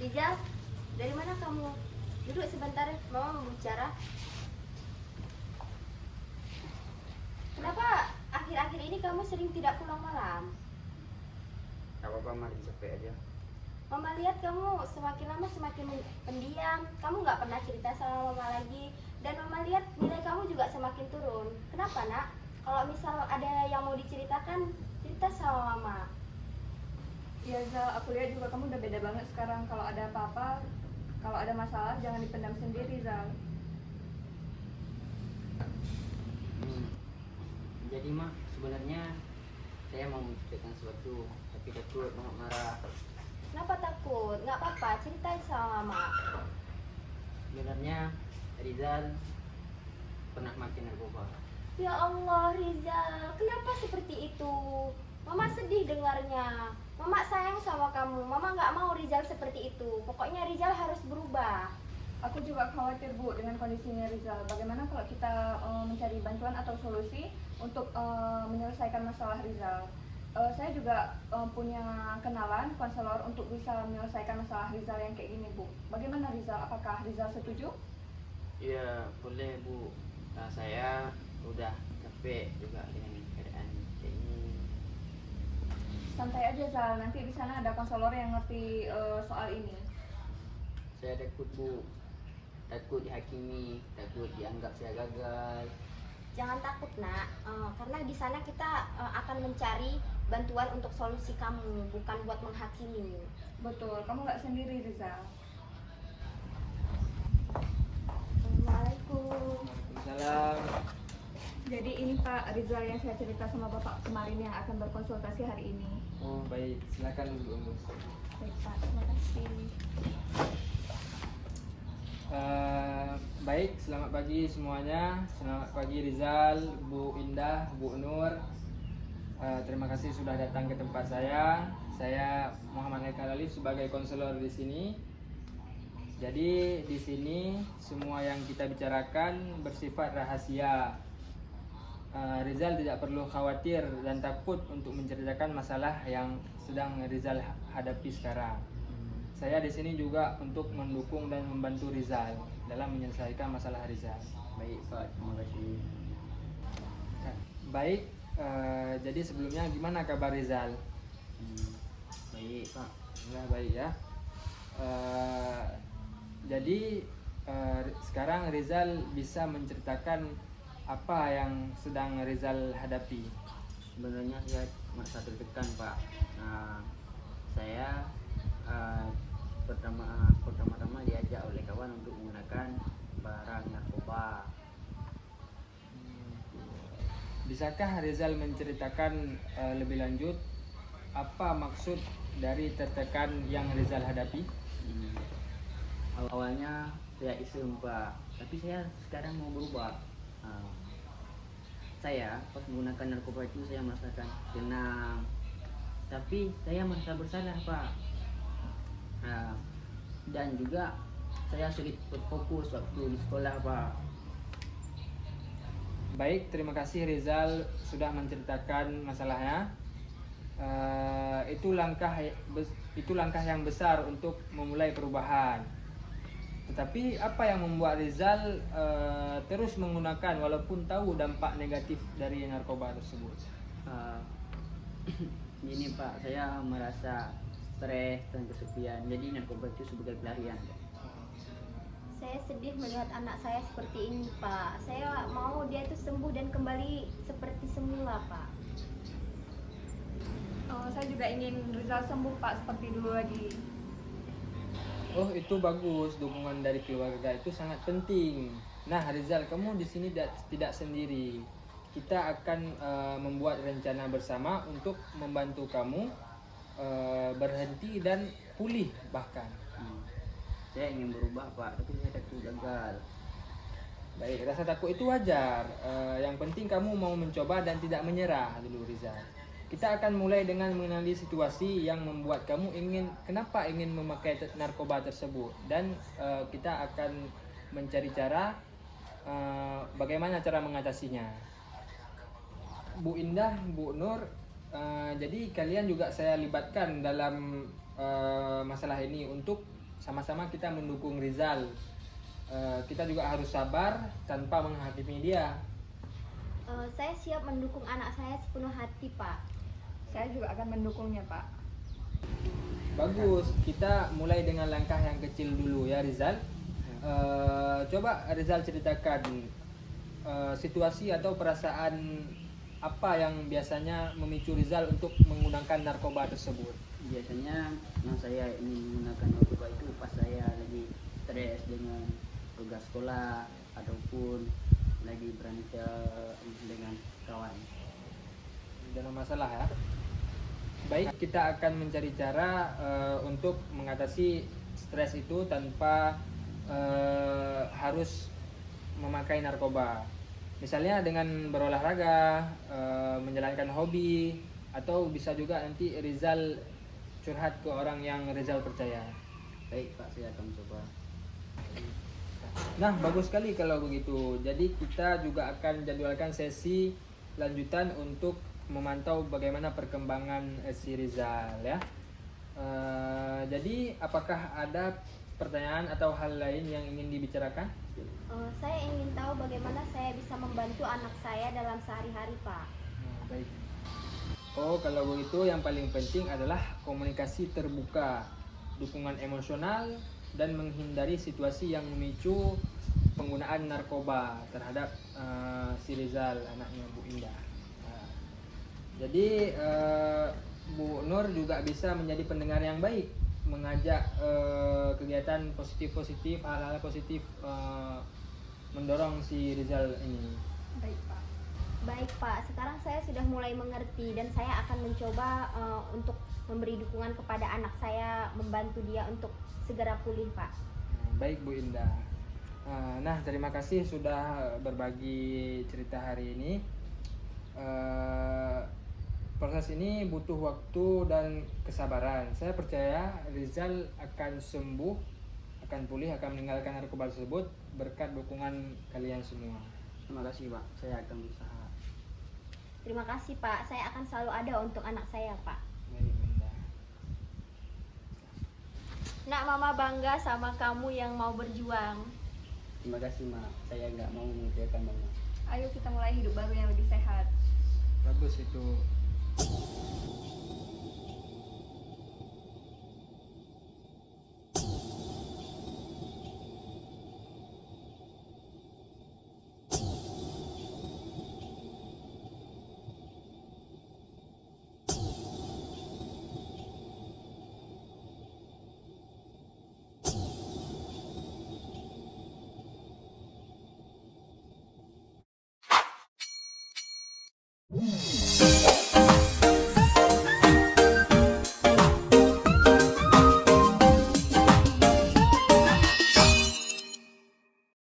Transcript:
Rizal, dari mana kamu? Duduk sebentar, Mama mau bicara. Kenapa akhir-akhir ini kamu sering tidak pulang malam? Gak apa-apa, mah capek aja. Mama lihat kamu semakin lama semakin pendiam. Kamu nggak pernah cerita sama Mama lagi. Dan Mama lihat nilai kamu juga semakin turun. Kenapa, Nak? Kalau misal ada yang mau diceritakan, cerita sama Mama. Ya Zal, aku lihat juga kamu udah beda banget sekarang. Kalau ada apa-apa, kalau ada masalah jangan dipendam sendiri, Zal. Jadi mah sebenarnya saya mau menceritakan sesuatu, tapi takut mama marah. Kenapa takut? Nggak apa-apa, ceritain sama Mama. Sebenarnya Rizal pernah makin narkoba. Ya Allah, Rizal, kenapa seperti itu? Mama sedih dengarnya. Mama sayang sama kamu. Mama nggak mau Rizal seperti itu. Pokoknya Rizal harus berubah. Aku juga khawatir Bu dengan kondisinya Rizal. Bagaimana kalau kita mencari bantuan atau solusi untuk menyelesaikan masalah Rizal? Saya juga punya kenalan konselor untuk bisa menyelesaikan masalah Rizal yang kayak gini Bu. Bagaimana Rizal? Apakah Rizal setuju? Iya boleh Bu. Nah, saya udah capek juga dengan keadaan kayak ini. Santai aja Zal, nanti di sana ada konselor yang ngerti soal ini. Saya takut Bu, takut dihakimi, takut dianggap saya gagal. Jangan takut, Nak. Karena di sana kita akan mencari bantuan untuk solusi kamu, bukan buat menghakimi. Betul, kamu nggak sendiri Rizal. Assalamualaikum. Waalaikumsalam. Jadi ini Pak Rizal yang saya cerita sama Bapak kemarin yang akan berkonsultasi hari ini. Oh baik, silakan duduk. Baik Pak, terima kasih. Baik, selamat pagi semuanya. Selamat pagi Rizal, Bu Indah, Bu Nur. Terima kasih sudah datang ke tempat saya. Saya Muhammad Haikal Alif sebagai konselor di sini. Jadi di sini semua yang kita bicarakan bersifat rahasia. Rizal tidak perlu khawatir dan takut untuk menceritakan masalah yang sedang Rizal hadapi sekarang. Saya di sini juga untuk mendukung dan membantu Rizal dalam menyelesaikan masalah Rizal. Baik Pak, terima kasih. Baik, jadi sebelumnya gimana kabar Rizal? Baik Pak. Ya, baik ya. Jadi sekarang Rizal bisa menceritakan apa yang sedang Rizal hadapi. Sebenarnya saya merasa tertekan Pak. Nah, saya pertama-tama diajak oleh kawan untuk menggunakan barang narkoba. Bisakah Rizal menceritakan lebih lanjut apa maksud dari tertekan yang Rizal hadapi? Awalnya saya iseng Pak, tapi saya sekarang mau berubah. Saya pas menggunakan narkoba itu saya merasakan tenang, tapi saya merasa bersalah Pak. Dan juga saya sulit berfokus waktu di sekolah Pak. Baik, terima kasih Rizal sudah menceritakan masalahnya. Itu langkah yang besar untuk memulai perubahan. Tetapi apa yang membuat Rizal terus menggunakan walaupun tahu dampak negatif dari narkoba tersebut? Ini Pak, saya merasa stres dan kesepian. Jadi narkoba itu sebagai pelarian. Saya sedih melihat anak saya seperti ini, Pak. Saya mau dia itu sembuh dan kembali seperti semula, Pak. Saya juga ingin Rizal sembuh Pak seperti dulu lagi. Oh, itu bagus. Dukungan dari keluarga itu sangat penting. Nah, Rizal, kamu di sini tidak sendiri. Kita akan membuat rencana bersama untuk membantu kamu berhenti dan pulih bahkan. Saya ingin berubah Pak, tapi saya takut gagal. Baik, rasa takut itu wajar. Yang penting kamu mau mencoba dan tidak menyerah dulu, Rizal. Kita akan mulai dengan mengenali situasi yang membuat kamu kenapa ingin memakai narkoba tersebut, dan kita akan mencari cara bagaimana cara mengatasinya. Bu Indah, Bu Nur, jadi kalian juga saya libatkan dalam masalah ini untuk sama-sama kita mendukung Rizal. Kita juga harus sabar tanpa menghakimi dia. Saya siap mendukung anak saya sepenuh hati, Pak. Saya juga akan mendukungnya, Pak. Bagus, kita mulai dengan langkah yang kecil dulu ya Rizal. Coba Rizal ceritakan situasi atau perasaan apa yang biasanya memicu Rizal untuk menggunakan narkoba tersebut. Biasanya yang saya ini menggunakan narkoba itu pas saya lagi stres dengan tugas sekolah ataupun lagi berantem dengan kawan. Dalam masalah ya. Baik, kita akan mencari cara untuk mengatasi stres itu tanpa harus memakai narkoba. Misalnya dengan berolahraga, menjalankan hobi, atau bisa juga nanti Rizal curhat ke orang yang Rizal percaya. Baik Pak, saya akan coba. Nah, bagus sekali kalau begitu. Jadi kita juga akan jadwalkan sesi lanjutan untuk memantau bagaimana perkembangan si Rizal ya. Jadi apakah ada pertanyaan atau hal lain yang ingin dibicarakan? Saya ingin tahu bagaimana saya bisa membantu anak saya dalam sehari-hari, Pak. Baik. Oh, kalau begitu yang paling penting adalah komunikasi terbuka, dukungan emosional, dan menghindari situasi yang memicu penggunaan narkoba terhadap si Rizal, anaknya Bu Indah. Jadi Bu Nur juga bisa menjadi pendengar yang baik, mengajak kegiatan positif-positif, hal-hal positif, mendorong si Rizal ini. Baik, Pak. Baik, Pak. Sekarang saya sudah mulai mengerti dan saya akan mencoba untuk memberi dukungan kepada anak saya, membantu dia untuk segera pulih, Pak. Baik Bu Indah. Nah, terima kasih sudah berbagi cerita hari ini. Proses ini butuh waktu dan kesabaran. Saya percaya Rizal akan sembuh, akan pulih, akan meninggalkan narkoba tersebut berkat dukungan kalian semua. Terima kasih Pak, saya akan berusaha. Terima kasih, Pak. Saya akan selalu ada untuk anak saya, Pak. Baik, Bu Indah. Nak, Mama bangga sama kamu yang mau berjuang. Terima kasih Ma, saya nggak mau mengecewakan Mama. Ayo kita mulai hidup baru yang lebih sehat. Bagus itu.